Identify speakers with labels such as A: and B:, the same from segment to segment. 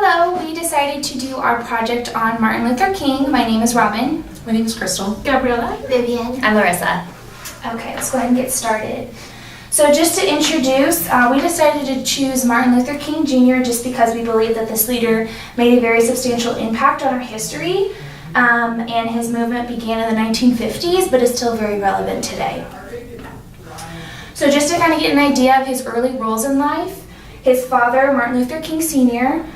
A: Hello, we decided to do our project on Martin Luther King. My name is Robin.
B: My name is Krystal.
A: Gabriela.
C: Vivian.
D: I'm Larissa.
A: Okay, let's go ahead and get started. So just to introduce, we decided to choose Martin Luther King Jr. just because we believe that this leader made a very substantial impact on our history, and his movement began in the 1950s, but is still very relevant today. So just to kind of get an idea of his early roles in life, his father, Martin Luther King Sr.,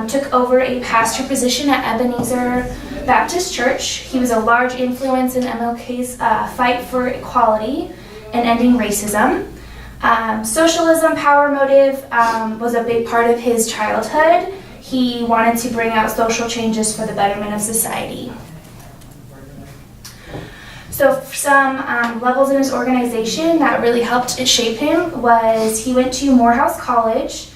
A: took over a pastor position at Ebenezer Baptist Church. He was a large influence in MLK's fight for equality and ending racism. Socialism, power motive was a big part of his childhood. He wanted to bring out social changes for the betterment of society. So some levels in his organization that really helped shape him was he went to Morehouse College,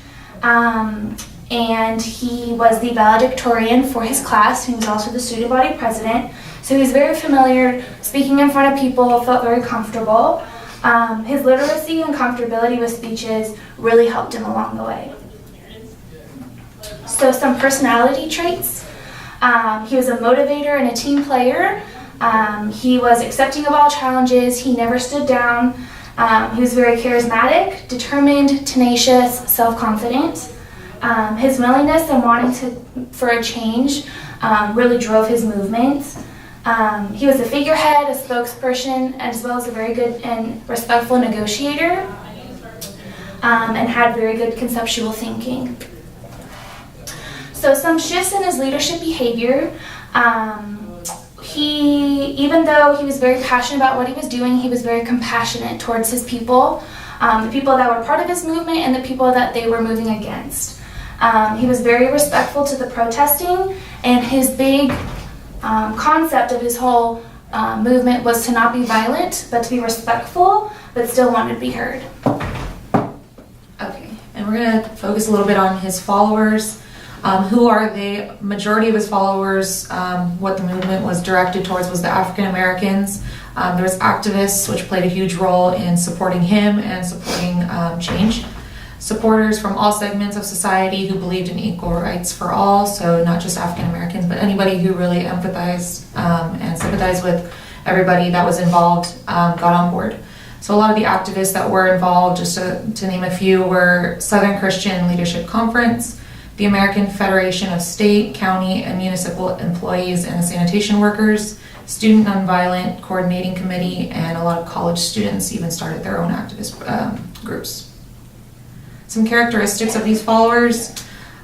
A: and he was the valedictorian for his class. He was also the student body president. So he was very familiar, speaking in front of people, felt very comfortable. His literacy and comfortability with speeches really helped him along the way. So some personality traits. He was a motivator and a team player. He was accepting of all challenges. He never stood down. He was very charismatic, determined, tenacious, self-confident. His willingness and wanting for a change really drove his movement. He was a figurehead, a spokesperson, as well as a very good and respectful negotiator, and had very good conceptual thinking. So some shifts in his leadership behavior. Even though he was very passionate about what he was doing, he was very compassionate towards his people, the people that were part of his movement and the people that they were moving against. He was very respectful to the protesting, and his big concept of his whole movement was to not be violent, but to be respectful, but still wanted to be heard.
B: Okay, and we're going to focus a little bit on his followers. Who are the majority of his followers? What the movement was directed towards was the African Americans. There was activists, which played a huge role in supporting him and supporting change. Supporters from all segments of society who believed in equal rights for all, so not just African Americans, but anybody who really empathized and sympathized with everybody that was involved got on board. So a lot of the activists that were involved, just to name a few, were Southern Christian Leadership Conference, the American Federation of State, County, and Municipal Employees and Sanitation Workers, Student Nonviolent Coordinating Committee, and a lot of college students even started their own activist groups. Some characteristics of these followers.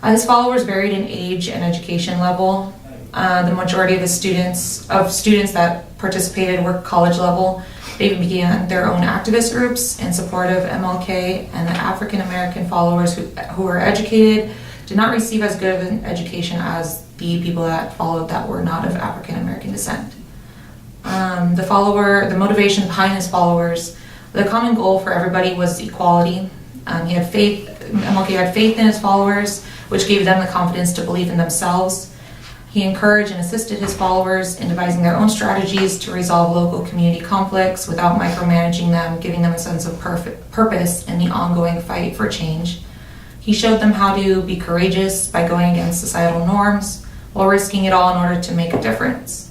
B: His followers varied in age and education level. The majority of his students that participated were college level. They began their own activist groups in support of MLK, and the African American followers who were educated did not receive as good of an education as the people that followed that were not of African American descent. The motivation behind his followers, the common goal for everybody was equality. MLK had faith in his followers, which gave them the confidence to believe in themselves. He encouraged and assisted his followers in devising their own strategies to resolve local community conflicts without micromanaging them, giving them a sense of purpose in the ongoing fight for change. He showed them how to be courageous by going against societal norms while risking it all in order to make a difference.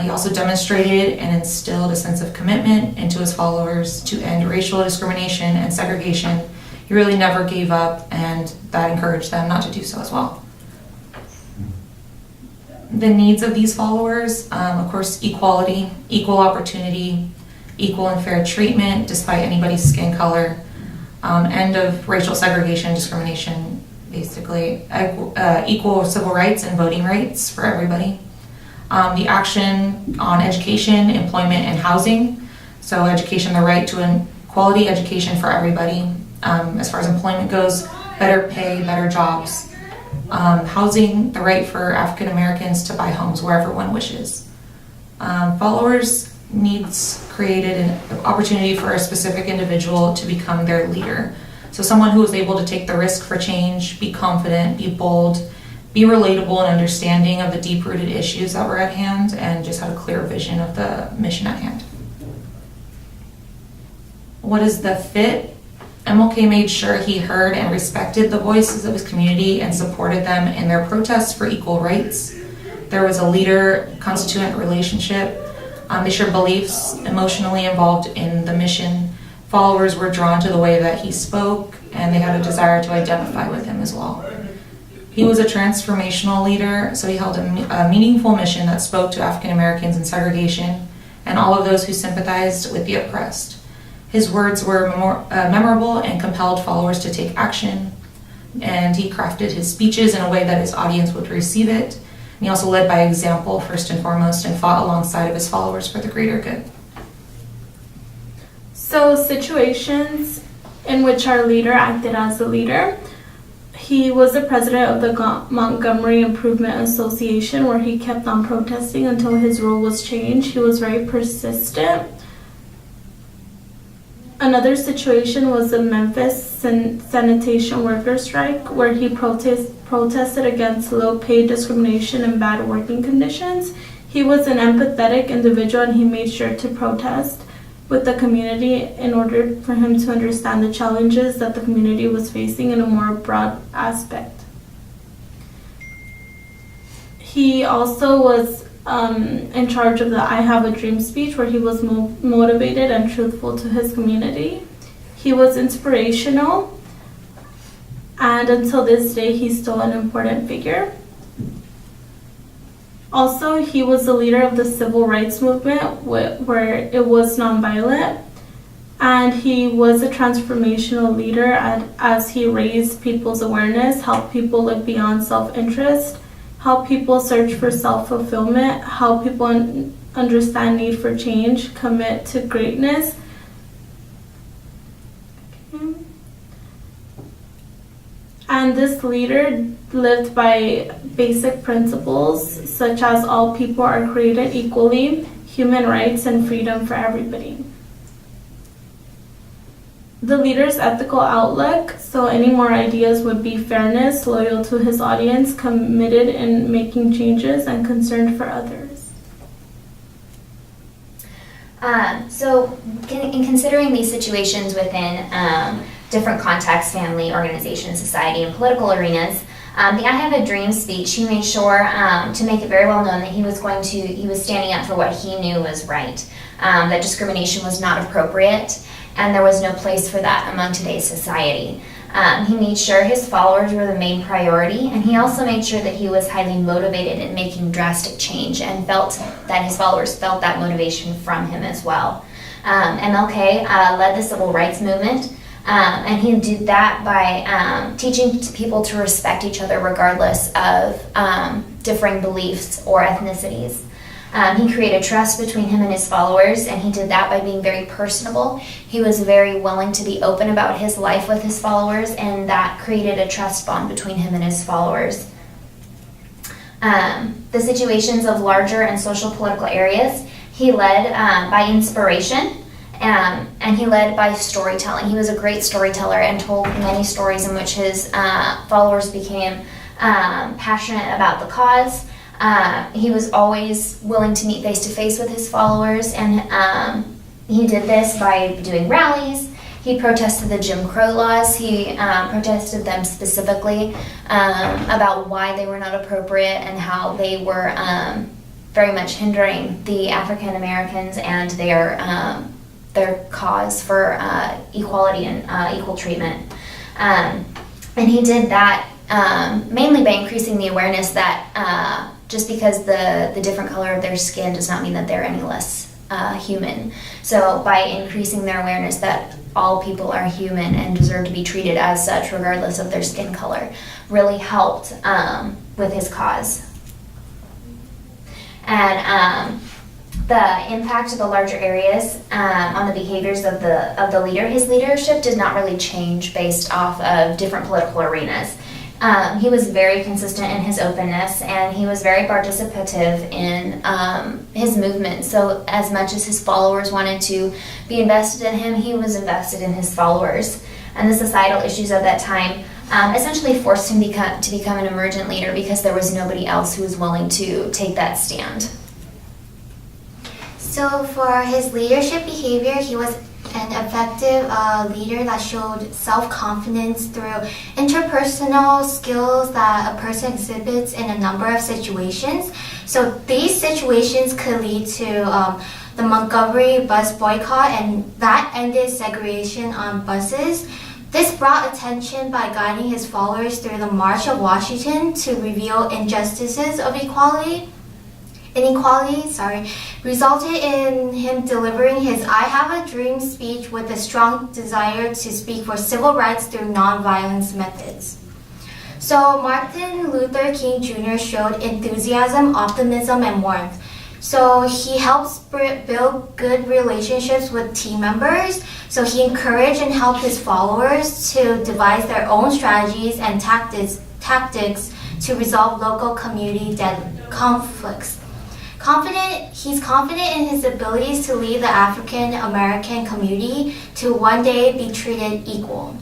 B: He also demonstrated and instilled a sense of commitment into his followers to end racial discrimination and segregation. He really never gave up, and that encouraged them not to do so as well. The needs of these followers, of course, equality, equal opportunity, equal and fair treatment despite anybody's skin color, end of racial segregation and discrimination, basically, equal civil rights and voting rights for everybody. The action on education, employment, and housing. So education, the right to quality education for everybody. As far as employment goes, better pay, better jobs. Housing, the right for African Americans to buy homes wherever one wishes. Followers needs created an opportunity for a specific individual to become their leader. So someone who is able to take the risk for change, be confident, be bold, be relatable and understanding of the deep-rooted issues that were at hand, and just have a clear vision of the mission at hand. What is the fit? MLK made sure he heard and respected the voices of his community and supported them in their protests for equal rights. There was a leader-constituent relationship. They shared beliefs, emotionally involved in the mission. Followers were drawn to the way that he spoke, and they had a desire to identify with him as well. He was a transformational leader, so he held a meaningful mission that spoke to African Americans in segregation and all of those who sympathized with the oppressed. His words were memorable and compelled followers to take action, and he crafted his speeches in a way that his audience would receive it. And he also led by example, first and foremost, and fought alongside of his followers for the greater good.
C: So, situations in which our leader acted as a leader. He was the president of the Montgomery Improvement Association, where he kept on protesting until his rule was changed. He was very persistent. Another situation was the Memphis sanitation worker strike, where he protested against low pay, discrimination, and bad working conditions. He was an empathetic individual, and he made sure to protest with the community in order for him to understand the challenges that the community was facing in a more broad aspect. He also was in charge of the I Have a Dream speech, where he was motivated and truthful to his community. He was inspirational, and until this day, he's still an important figure. Also, he was the leader of the civil rights movement, where it was nonviolent, and he was a transformational leader as he raised people's awareness, helped people look beyond self-interest, help people search for self-fulfillment, help people understand need for change, commit to greatness. And this leader lived by basic principles such as all people are created equally, human rights, and freedom for everybody. The leader's ethical outlook, so any more ideas, would be fairness, loyal to his audience, committed in making changes, and concerned for others.
D: In considering these situations within different contexts, family, organization, society, and political arenas, the I Have a Dream speech, he made sure to make it very well known that he was standing up for what he knew was right, that discrimination was not appropriate, and there was no place for that among today's society. He made sure his followers were the main priority, and he also made sure that he was highly motivated in making drastic change and felt that his followers felt that motivation from him as well. MLK led the civil rights movement, and he did that by teaching people to respect each other regardless of differing beliefs or ethnicities. He created trust between him and his followers, and he did that by being very personable. He was very willing to be open about his life with his followers, and that created a trust bond between him and his followers. The situations of larger and social political areas, he led by inspiration, and he led by storytelling. He was a great storyteller and told many stories in which his followers became passionate about the cause. He was always willing to meet face-to-face with his followers, and he did this by doing rallies. He protested the Jim Crow laws. He protested them specifically about why they were not appropriate and how they were very much hindering the African Americans and their cause for equality and equal treatment. And he did that mainly by increasing the awareness that just because the different color of their skin does not mean that they're any less human. So by increasing their awareness that all people are human and deserve to be treated as such regardless of their skin color really helped with his cause. And the impact of the larger areas on the behaviors of the leader, his leadership did not really change based off of different political arenas. He was very consistent in his openness, and he was very participative in his movement. So as much as his followers wanted to be invested in him, he was invested in his followers. And the societal issues of that time essentially forced him to become an emergent leader because there was nobody else who was willing to take that stand.
E: So for his leadership behavior, he was an effective leader that showed self-confidence through interpersonal skills that a person exhibits in a number of situations. So these situations could lead to the Montgomery bus boycott, and that ended segregation on buses. This brought attention by guiding his followers through the March of Washington to reveal injustices of inequality, resulted in him delivering his I Have a Dream speech with a strong desire to speak for civil rights through nonviolence methods. So Martin Luther King Jr. showed enthusiasm, optimism, and warmth. So he helps build good relationships with team members. So he encouraged and helped his followers to devise their own strategies and tactics to resolve local community conflicts. He's confident in his abilities to lead the African American community to one day be treated equal.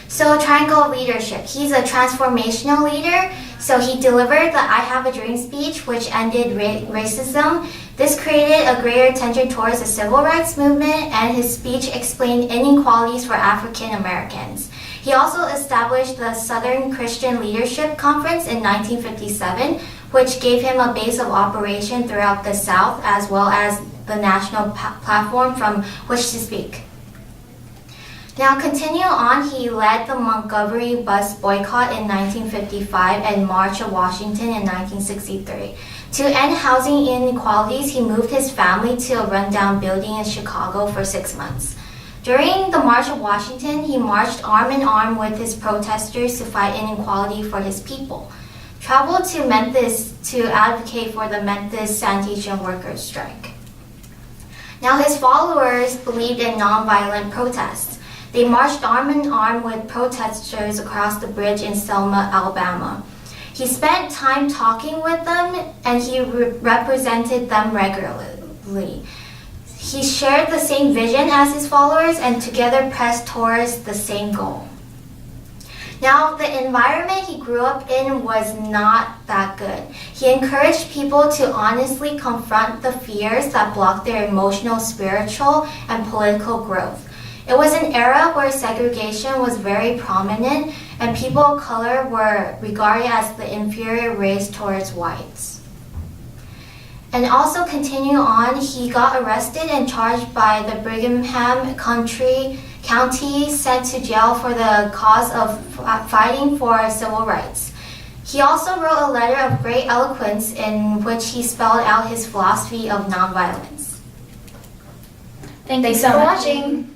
E: So triangle leadership. He's a transformational leader. So he delivered the I Have a Dream speech, which ended racism. This created a greater attention towards the civil rights movement, and his speech explained inequalities for African Americans. He also established the Southern Christian Leadership Conference in 1957, which gave him a base of operation throughout the South, as well as the national platform from which to speak. Now, continue on, he led the Montgomery bus boycott in 1955 and March of Washington in 1963. To end housing inequalities, he moved his family to a rundown building in Chicago for 6 months. During the March of Washington, he marched arm in arm with his protesters to fight inequality for his people. Traveled to Memphis to advocate for the Memphis sanitation workers' strike. Now, his followers believed in nonviolent protests. They marched arm in arm with protesters across the bridge in Selma, Alabama. He spent time talking with them, and he represented them regularly. He shared the same vision as his followers, and together pressed towards the same goal. Now, the environment he grew up in was not that good. He encouraged people to honestly confront the fears that blocked their emotional, spiritual, and political growth. It was an era where segregation was very prominent, and people of color were regarded as the inferior race towards whites. And also continue on, he got arrested and charged by the Brigham County, sent to jail for the cause of fighting for civil rights. He also wrote a letter of great eloquence in which he spelled out his philosophy of nonviolence.
A: Thanks for watching.